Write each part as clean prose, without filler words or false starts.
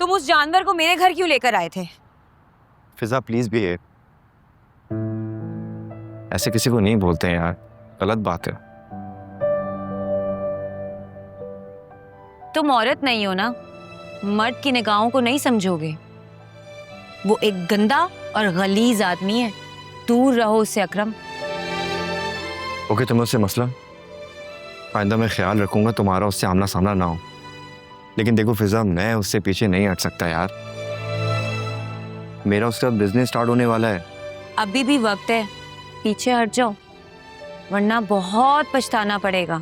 तुम उस जानवर को मेरे घर क्यों लेकर आए थे? फिजा प्लीज भी ऐसे किसी को नहीं बोलते हैं यार, गलत बात है। तुम औरत नहीं हो ना, मर्द की निगाहों को नहीं समझोगे। वो एक गंदा और गलीज आदमी है, दूर रहो उससे अकरम। ओके, तुम्हें उससे मसला, आइंदा मैं ख्याल रखूंगा तुम्हारा उससे आमना सामना ना हो। लेकिन देखो फिजा, मैं उससे पीछे नहीं हट सकता यार। मेरा उसका बिजनेस स्टार्ट होने वाला है। अभी भी वक्त है, पीछे हट जाओ वरना बहुत पछताना पड़ेगा।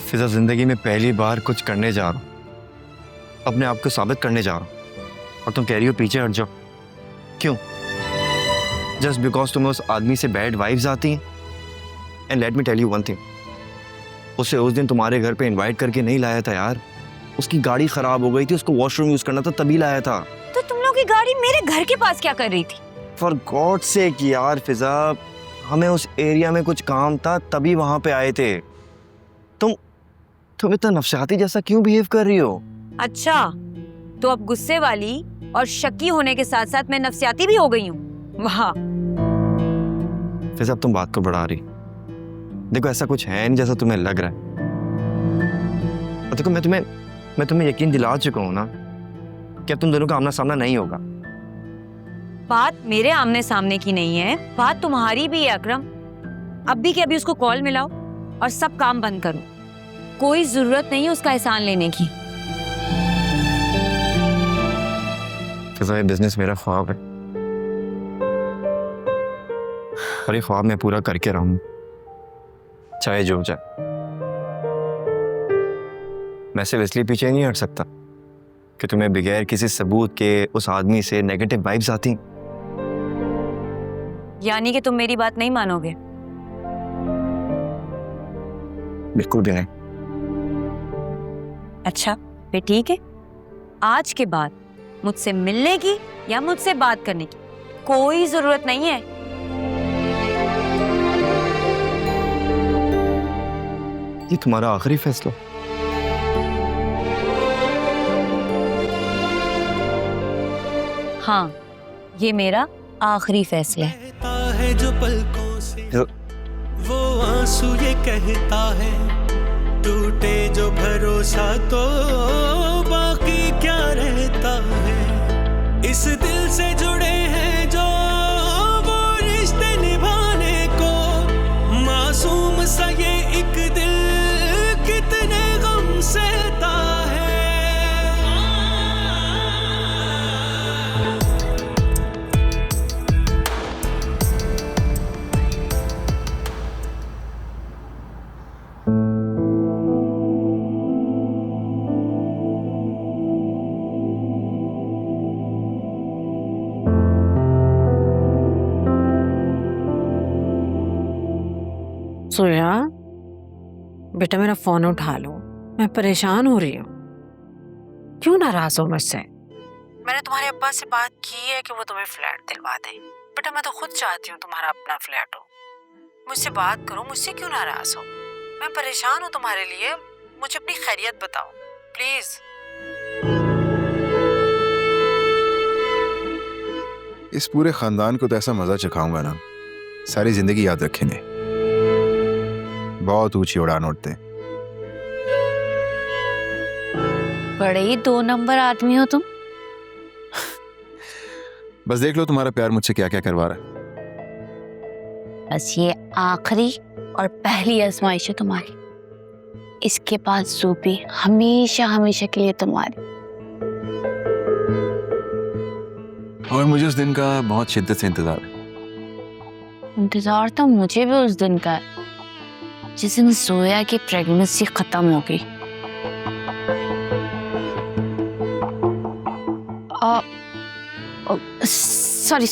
फिजा, जिंदगी में पहली बार कुछ करने जा रहा हूँ, अपने आप को साबित करने जा रहा हूँ, और तुम कह रही हो पीछे हट जाओ। क्यों? जस्ट बिकॉज तुम्हें उस आदमी से बैड वाइब्स आती हैं। And let me tell you one thing, उसे उस दिन तुम्हारे घर पे इनवाइट करके नहीं लाया था यार। उसकी गाड़ी खराब हो गई थी, उसको वॉशरूम यूज करना था, तभी लाया था। तो तुम लोग की गाड़ी मेरे घर के पास क्या कर रही थी? फॉर गॉड सेक यार फिजा, हमें उस एरिया में कुछ काम था तभी वहां पे आए थे। तुम इतना नफसियाती जैसा क्यों बिहेव कर रही हो? अच्छा, तो अब गुस्से वाली और शकी होने के साथ साथ मैं नफसियाती भी हो गई हूँ। वाह फिजा, अब तुम बात को बढ़ा रही। देखो, ऐसा कुछ है नहीं जैसा तुम्हें लग रहा है। और देखो, मैं तुम्हें यकीन दिला चुका हूँ ना कि अब तुम दोनों का आमना सामना नहीं होगा। बात मेरे आमने सामने की नहीं है, बात तुम्हारी भी है अकरम। अभी के अभी उसको कॉल मिलाओ और सब काम बंद करो। कोई जरूरत नहीं है उसका एहसान लेने की। फिजा, ये बिजनेस मेरा ख्वाब है और ये ख्वाब मैं पूरा करके रहूंगा, चाहे जो जाए। मैं सिर्फ इसलिए पीछे नहीं हट सकता कि तुम्हें बगैर किसी सबूत के उस आदमी से नेगेटिव वाइब्स आती। यानी कि तुम मेरी बात नहीं मानोगे? बिल्कुल भी नहीं। अच्छा फिर ठीक है, आज के बाद मुझसे मिलने की या मुझसे बात करने की कोई जरूरत नहीं है। ये तुम्हारा आखिरी फैसला? हाँ, ये मेरा आखिरी फैसला है। जो पलकों से वो आंसू ये कहता है, टूटे जो भरोसा तो बाकी क्या रहता है। इस दिल से जुड़े हैं जो वो रिश्ते निभाने को, मासूम सा ये एक दिल कितने गम सहता है। सोया बेटा, मेरा फोन उठा लो, मैं परेशान हो रही हूँ। क्यों नाराज हो मुझसे? मैंने तुम्हारे अब्बा से बात की है कि वो तुम्हें फ्लैट दिलवा दें। बेटा, मैं तो खुद चाहती हूँ तुम्हारा अपना फ्लैट हो। मुझसे बात करो, मुझसे क्यों नाराज हो? मैं परेशान हूँ तुम्हारे लिए, मुझे अपनी खैरियत बताओ प्लीज। इस पूरे खानदान को तो ऐसा मजा चखाऊंगा ना, सारी जिंदगी याद रखेंगे। बहुत ऊंची उड़ान उड़ते। बड़े ही 2 नंबर आदमी हो तुम। बस देख लो तुम्हारा प्यार मुझसे क्या क्या करवा रहा है। बस ये आखिरी और पहली आजमाइश है तुम्हारी, इसके बाद सूबी हमेशा हमेशा के लिए तुम्हारी। और मुझे उस दिन का बहुत शिद्दत से इंतजार है। इंतजार तो मुझे भी उस दिन का है जिस दिन सोया की प्रेगनेंसी खत्म हो गई। सॉरी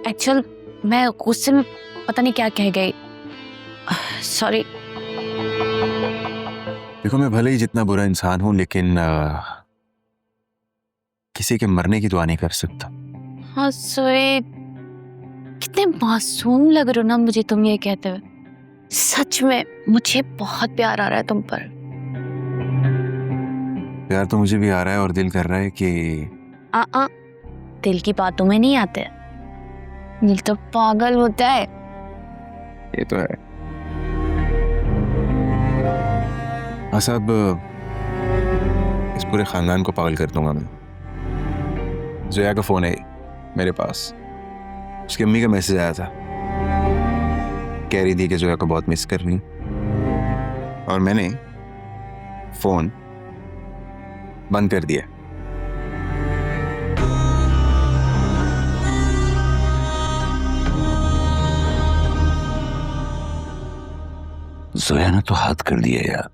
एक्चुअल मैं गुस्से में पता नहीं क्या कह गई, सॉरी। देखो, मैं भले ही जितना बुरा इंसान हूं, लेकिन किसी के मरने की दुआ नहीं कर सकता। हाँ सोए, कितने मासूम लग रहे हो ना मुझे तुम ये कहते हुए। सच में मुझे बहुत प्यार आ रहा है तुम पर। प्यार तो मुझे भी आ रहा है और दिल कर रहा है कि आ दिल की बातों में नहीं आते, दिल तो पागल होता है। ये तो है। हाँ साहब, इस पूरे खानदान को पागल कर दूंगा मैं। जोया का फोन है मेरे पास, उसकी अम्मी का मैसेज आया था, कह रही थी कि जोया को बहुत मिस कर रही, और मैंने फोन बंद कर दिया। जोया ने तो हद कर दिया यार,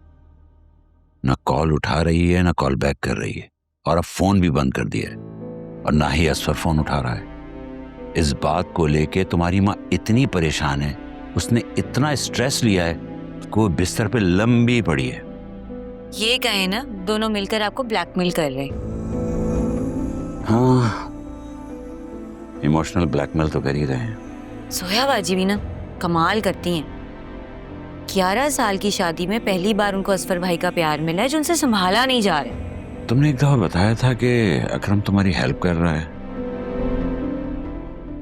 ना कॉल उठा रही है ना कॉल बैक कर रही है, और अब फोन भी बंद कर दिया है, और ना ही असफर फोन उठा रहा है। इस बात को लेके तुम्हारी माँ इतनी परेशान है, उसने इतना स्ट्रेस लिया है कि वो बिस्तर पे लंबी पड़ी है। ये कहे ना, दोनों मिलकर आपको ब्लैकमेल कर रहे हैं। हाँ, इमोशनल ब्लैकमेल तो कर ही रहे हैं। सोया बाजी भी ना कमाल करती हैं। 11 साल की शादी में पहली बार उनको असफर भाई का प्यार मिला है जो उनसे संभाला नहीं जा रहा। तुमने एक दफा बताया था कि अकरम तुम्हारी हेल्प कर रहा है,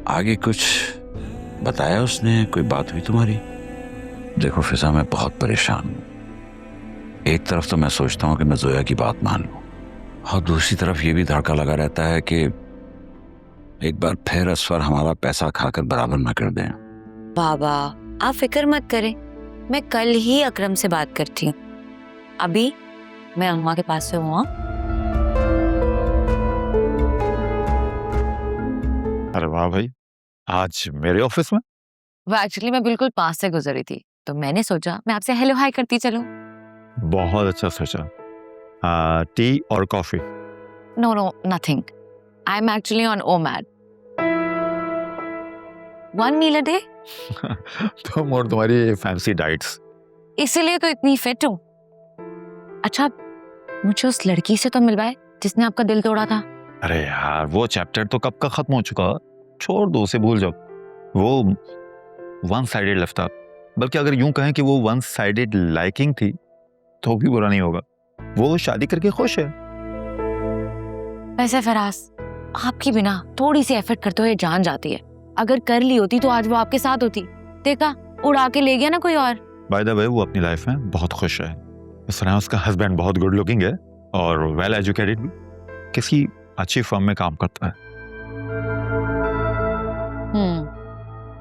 आगे कुछ बताया उसने? कोई बात हुई तुम्हारी? देखो फिजा, मैं बहुत परेशान हूँ। एक तरफ तो मैं सोचता हूँ कि मैं जोया की बात मान लूँ, और दूसरी तरफ ये भी धड़का लगा रहता है कि एक बार फिर असफर हमारा पैसा खाकर बराबर ना कर दें। बाबा आप फिक्र मत करें, मैं कल ही अकरम से बात करती हूँ। अभी मैं अम्मा के पास से हूँ। अरे वाह भाई, आज मेरे ऑफिस में? वो एक्चुअली मैं बिल्कुल पास से गुजरी थी तो मैंने सोचा मैं आपसे हेलो हाय करती चलूं। बहुत अच्छा सोचा। टी और coffee? No no nothing, I am actually on OMAD, 1 meal a day. तुम और तुम्हारी फैंसी डाइट्स। इसीलिए तो इतनी फिट हूँ। अच्छा, मुझे उस लड़की से तो मिलवाए जिसने आपका दिल तोड़ा था। अरे यार, वो चैप्टर तो कब का खत्म हो चुका, छोड़ दो उसे, भूल जाओ। वो वन साइडेड लव था, बल्कि अगर यूं कहें कि वो वन साइडेड लाइकिंग थी तो भी बुरा नहीं होगा। वो शादी करके खुश है। वैसे फराज, आपकी बिना थोड़ी सी एफर्ट करते हुए जान जाती है। अगर कर ली होती तो आज वो आपके साथ होती। देखा, उड़ा के ले गया ना कोई और। बाय द वे, वो अपनी लाइफ में बहुत खुश है। इस तरह उसका हस्बैंड बहुत गुड लुकिंग है और वेल एजुकेटेड भी, किसी अच्छी फर्म में काम करता है।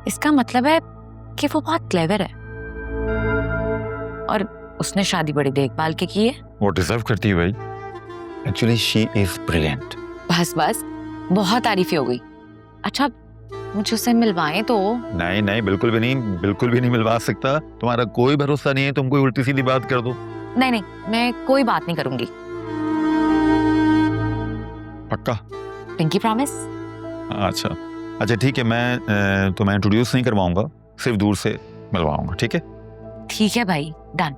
इसका मतलब है कि वो बहुत क्लेवर है और उसने शादी बड़ी देखभाल के की है। वो डिजर्व करती है भाई। Actually she is brilliant. बस बस, बहुत तारीफें हो गई। अच्छा, मुझे उससे मिलवाएं तो? नहीं नहीं, बिल्कुल भी नहीं, बिल्कुल भी नहीं मिलवा सकता। तुम्हारा कोई भरोसा नहीं है, तुम कोई उल्टी सीधी बात कर दो। नहीं नहीं, मैं कोई बात नहीं करूंगी। पक्का? Pinky promise. अच्छा अच्छा ठीक है, मैं तुम्हें इंट्रोड्यूस नहीं करवाऊंगा, सिर्फ दूर से मिलवाऊंगा। ठीक है? ठीक है भाई, डन।